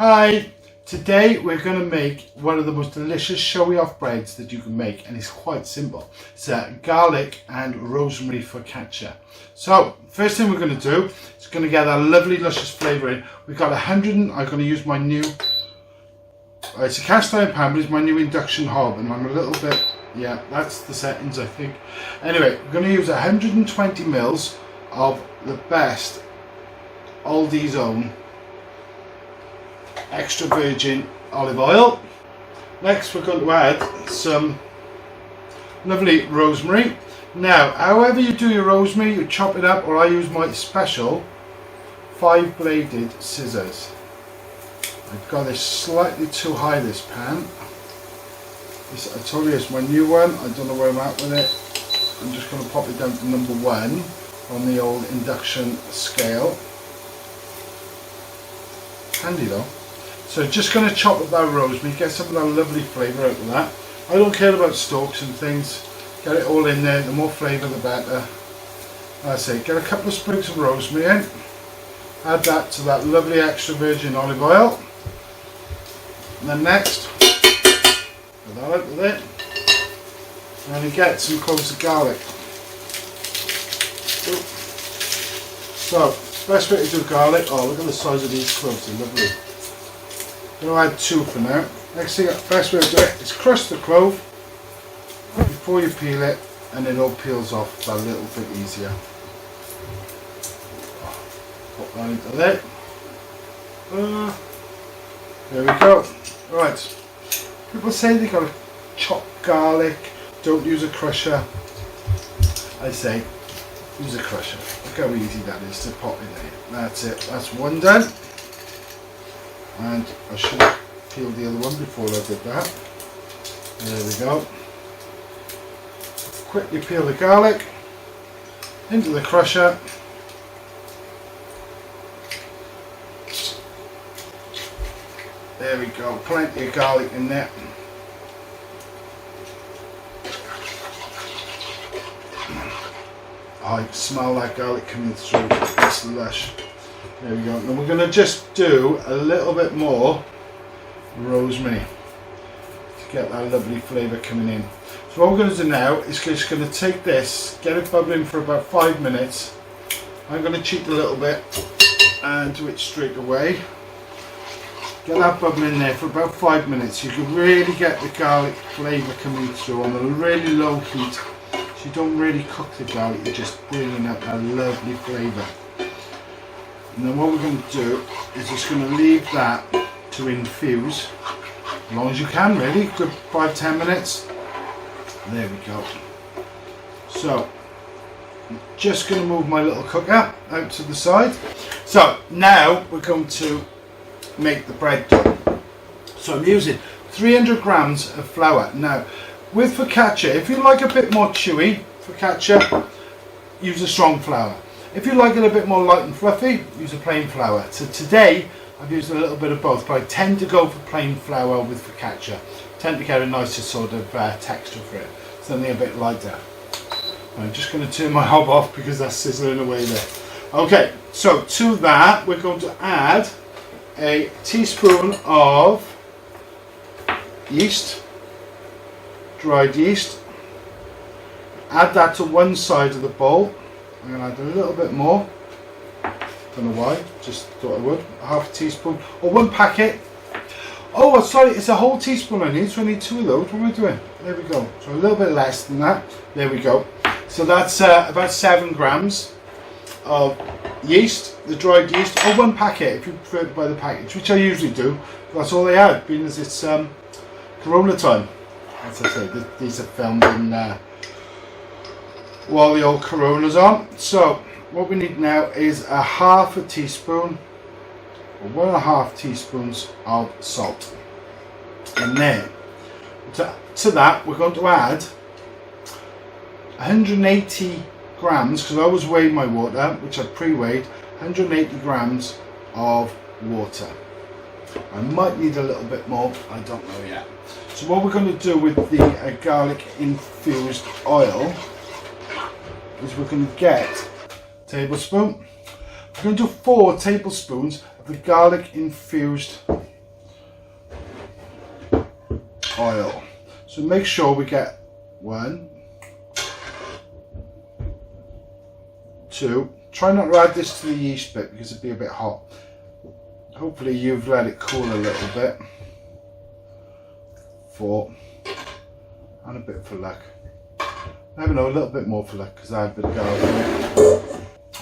Hi! Today we're going to make one of the most delicious showy off breads that you can make, and it's quite simple. It's a garlic and rosemary focaccia. So first thing we're going to do is going to get that lovely luscious flavour in. We've got I'm going to use my new, it's a cast iron pan, but it's my new induction hob, and I'm a little bit, yeah, that's the settings I think. Anyway, we're going to use 120 mils of the best Aldi's own extra virgin olive oil. Next we're going to add some lovely rosemary. Now however you do your rosemary, you chop it up, or I use my special 5-bladed scissors. I've got this slightly too high, this pan. This, I told you, it's my new one. I don't know where I'm at with it. I'm just going to pop it down to number 1 on the old induction scale. Handy though. So just going to chop up that rosemary, get some of that lovely flavour out of that. I don't care about stalks and things, get it all in there, the more flavour the better. I say, get a couple of sprigs of rosemary in, add that to that lovely extra virgin olive oil. And then next, put that out with it, and then get some cloves of garlic. So, best way to do garlic, oh look at the size of these cloves, they're lovely. I'm going to add 2 for now. Next thing, best way to do it is crush the clove before you peel it, and it all peels off a little bit easier. Pop that into there. There we go. Right. People say they got to chop garlic, don't use a crusher. I say use a crusher. Look how easy that is to pop in there. That's it. That's one done. And I should have peeled the other one before I did that. There we go. Quickly peel the garlic into the crusher. There we go, plenty of garlic in there. I can smell that garlic coming through, it's lush. There we go. Now we're going to just do a little bit more rosemary to get that lovely flavour coming in. So what we're going to do now is just going to take this, get it bubbling for about 5 minutes. I'm going to cheat a little bit and do it straight away. Get that bubbling there for about 5 minutes. You can really get the garlic flavour coming through on a really low heat. So you don't really cook the garlic, you're just bringing out that lovely flavour. And then what we're going to do is just going to leave that to infuse as long as you can, really, good 5-10 minutes. There we go. So I'm just going to move my little cooker out to the side. So now we're going to make the bread dough. So I'm using 300 grams of flour. Now with focaccia, if you like a bit more chewy focaccia, use a strong flour. If you like it a bit more light and fluffy, use a plain flour. So today I've used a little bit of both, but I tend to go for plain flour with focaccia. Tend to get a nicer sort of texture for it, something a bit lighter. I'm just going to turn my hob off because that's sizzling away there. Okay, so to that we're going to add a teaspoon of yeast, dried yeast. Add that to one side of the bowl. I'm going to add a little bit more. Don't know why, just thought I would. Half a teaspoon or 1 packet. Oh, sorry, it's a whole teaspoon I need, so I need 2 of those. What am I doing? There we go. So a little bit less than that. There we go. So that's about 7 grams of yeast, the dried yeast, or 1 packet if you prefer to buy the package, which I usually do. That's all they add, being as it's Corona time. As I say, these are filmed in while the old Corona's on. So what we need now is a half a teaspoon or 1.5 teaspoons of salt. And then to that we're going to add 180 grams, because I always weigh my water, which I pre-weighed, 180 grams of water. I might need a little bit more, I don't know yet. So what we're going to do with the garlic infused oil is we're going to get a tablespoon. We're going to do 4 tablespoons of the garlic infused So make sure we get 1, 2. Try not to add this to the yeast bit because it'd be a bit hot. Hopefully you've let it cool a little bit. 4. And a bit for luck. I don't know, a little bit more for luck because I had a bit of garlic.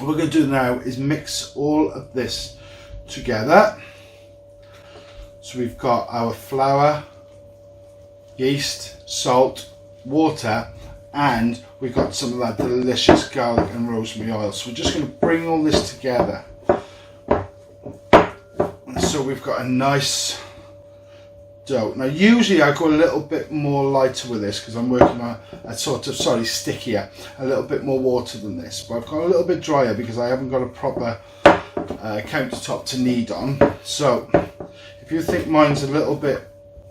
What we're going to do now is mix all of this together. So we've got our flour, yeast, salt, water, and we've got some of that delicious garlic and rosemary oil. So we're just going to bring all this together. And so we've got a nice dough. Now usually I go a little bit more lighter with this because I'm working on a sort of, stickier, a little bit more water than this. But I've got a little bit drier because I haven't got a proper countertop to knead on. So if you think mine's a little bit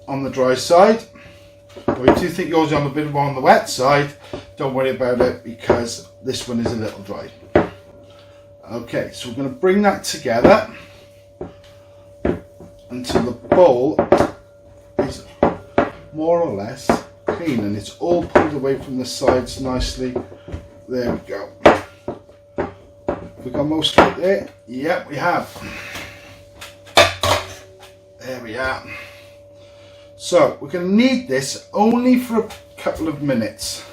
on the dry side, or if you think yours is on a bit more on the wet side, don't worry about it because this one is a little dry. Okay, so we're going to bring that together until the bowl is more or less clean and it's all pulled away from the sides nicely. There we go. We got most of it there? Yep, we have. There we are. So we're going to knead this only for a couple of minutes.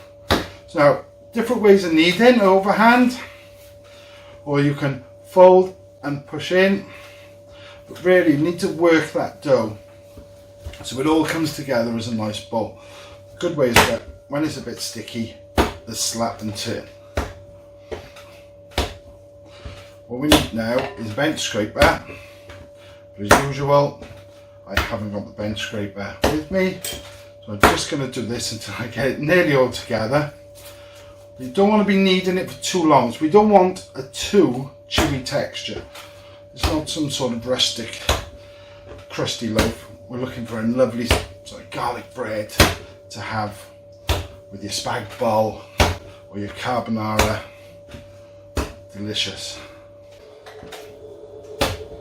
So now, different ways of kneading: overhand, or you can fold and push in. But really, you need to work that dough so it all comes together as a nice ball. Good way is that when it's a bit sticky, the slap and turn. What we need now is a bench scraper. As usual, I haven't got the bench scraper with me, so I'm just going to do this until I get it nearly all together. You don't want to be kneading it for too long, so we don't want a too chewy texture. It's not some sort of rustic, crusty loaf. We're looking for a lovely sort of garlic bread to have with your spag bol or your carbonara. Delicious.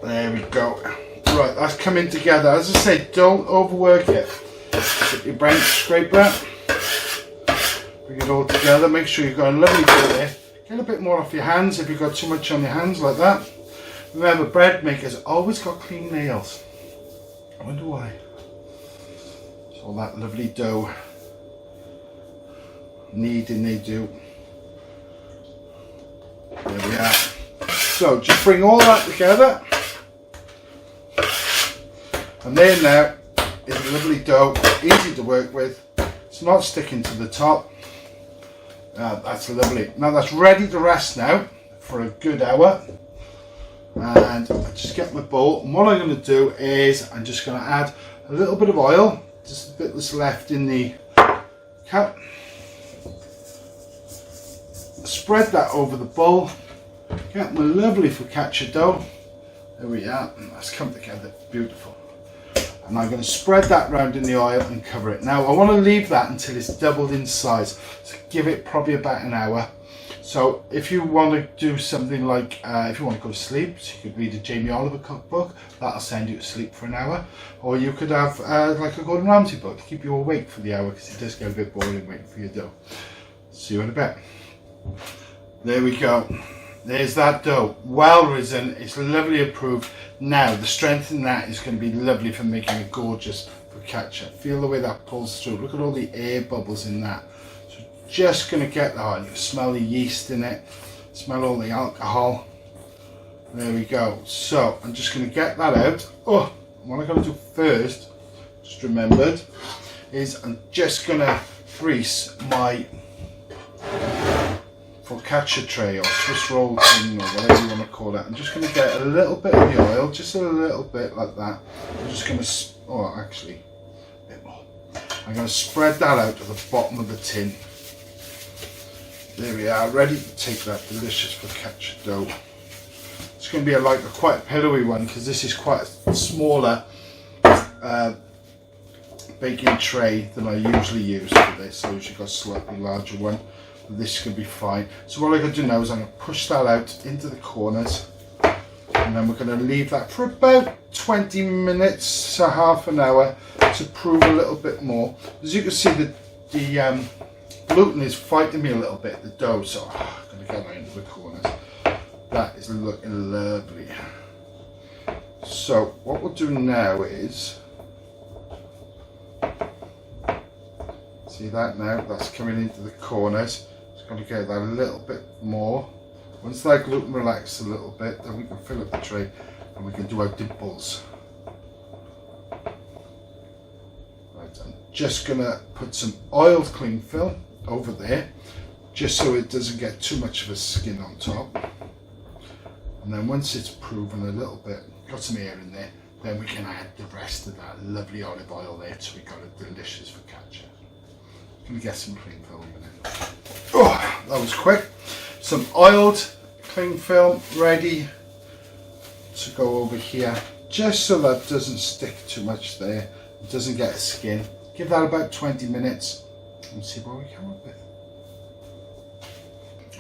There we go. Right, that's coming together. As I say, don't overwork it. Get your bench scraper, bring it all together. Make sure you've got a lovely dough there. Get a bit more off your hands if you've got too much on your hands like that. Remember, bread makers always got clean nails. I wonder why. It's all that lovely dough kneading they do. There we are. So just bring all that together. And there now is a lovely dough, easy to work with. It's not sticking to the top. That's lovely. Now that's ready to rest now for a good hour. And I just get my bowl, and what I'm going to do is I'm just going to add a little bit of oil, just a bit that's left in the cup. Spread that over the bowl. Get my lovely focaccia dough. There we are. That's come together beautiful. And I'm going to spread that round in the oil and cover it. Now I want to leave that until it's doubled in size, so give it probably about an hour. So if you want to do something like, if you want to go to sleep, so you could read a Jamie Oliver cookbook, that'll send you to sleep for an hour. Or you could have like a Gordon Ramsay book, keep you awake for the hour, because it does get a bit boring waiting for your dough. See you in a bit. There we go. There's that dough, well risen, it's lovely approved. Now the strength in that is going to be lovely for making a gorgeous focaccia. Feel the way that pulls through, look at all the air bubbles in that. So just going to get that, you can smell the yeast in it, smell all the alcohol. There we go. So I'm just going to get that out. Oh, what I'm going to do first, just remembered, is I'm just going to grease my focaccia tray or Swiss roll thing or whatever you want to call it. I'm just going to get a little bit of the oil, just a little bit like that. I'm just going to, oh actually, a bit more. I'm going to spread that out to the bottom of the tin. There we are, ready to take that delicious focaccia dough. It's going to be like a quite pillowy one because this is quite a smaller baking tray than I usually use for this. I usually got a slightly larger one. This can be fine. So what I'm going to do now is I'm going to push that out into the corners. And then we're going to leave that for about 20 minutes to half an hour to prove a little bit more. As you can see, the gluten is fighting me a little bit, the dough, so I'm going to get that into the corners. That is looking lovely. So what we'll do now is, see that now, that's coming into the corners. Just going to get that a little bit more. Once that gluten relaxes a little bit, then we can fill up the tray and we can do our dimples. Right, I'm just going to put some oiled cling film over there, just so it doesn't get too much of a skin on top. And then once it's proven a little bit, got some air in there, then we can add the rest of that lovely olive oil there, so we got a delicious focaccia. I'm going to get some cling film in it. Oh, that was quick. Some oiled cling film ready to go over here, just so that doesn't stick too much there, it doesn't get a skin. Give that about 20 minutes and see what we come up with.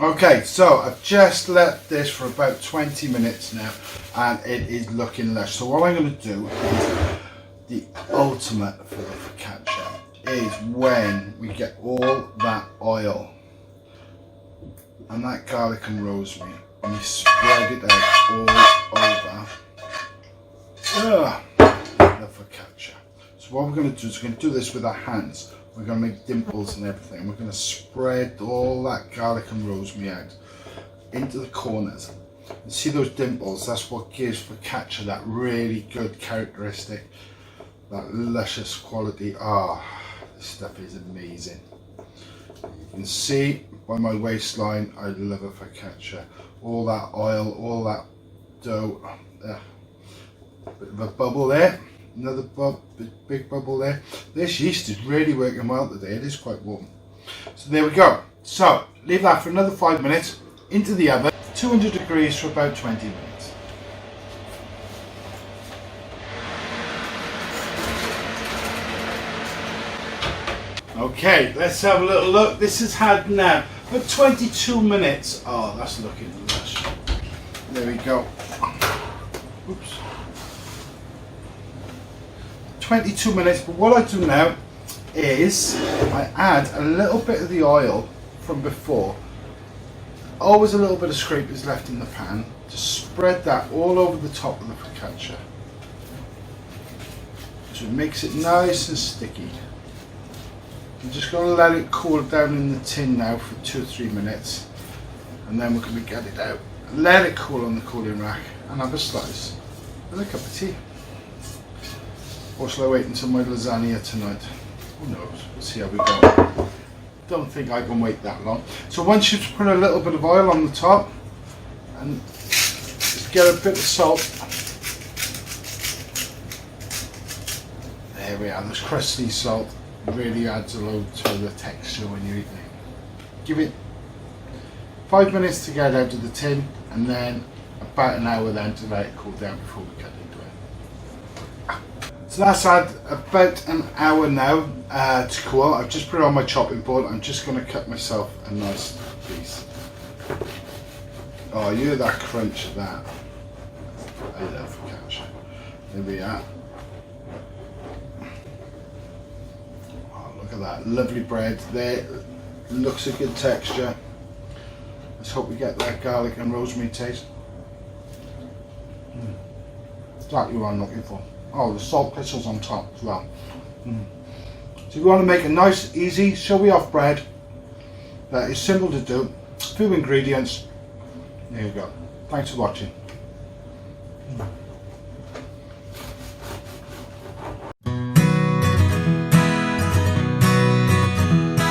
Okay, so I've just left this for about 20 minutes now and it is looking lush. So what I'm going to do is the ultimate for the focaccia is when we get all that oil and that garlic and rosemary and we spread it out all over the focaccia. So what we're going to do is we're going to do this with our hands. We're going to make dimples and everything. We're going to spread all that garlic and rosemary out into the corners. And see those dimples? That's what gives focaccia that really good characteristic, that luscious quality. Ah, this stuff is amazing. You can see by my waistline, I love a focaccia. All that oil, all that dough. Bit of a bubble there. Another big bubble there. This yeast is really working well today. It is quite warm. So there we go. So leave that for another 5 minutes into the oven, 200 degrees for about 20 minutes. Okay, let's have a little look. This has had now for 22 minutes. Oh, that's looking lush. There we go. Oops. 22 minutes, but what I do now is I add a little bit of the oil from before. Always a little bit of scrape is left in the pan to spread that all over the top of the focaccia. So it makes it nice and sticky. I'm just going to let it cool down in the tin now for 2 or 3 minutes and then we're going to get it out. Let it cool on the cooling rack and have a slice with a cup of tea. Or shall I wait until my lasagna tonight? Who knows? We'll see how we go. Don't think I can wait that long. So once you've put a little bit of oil on the top and just get a bit of salt. There we are. This crusty salt really adds a load to the texture when you're eating it. Give it 5 minutes to get out of the tin and then about an hour then to let it cool down before we cut into it. So that's had about an hour now to cool. I've just put it on my chopping board. I'm just going to cut myself a nice piece. Oh, you hear that crunch of that? I love focaccia. There we are. Oh, look at that lovely bread there. Looks a good texture. Let's hope we get that garlic and rosemary taste. Exactly what I'm looking for. Oh, the salt crystals on top as well. So if you want to make a nice, easy, showy off bread that is simple to do, few ingredients, there you go. Thanks for watching.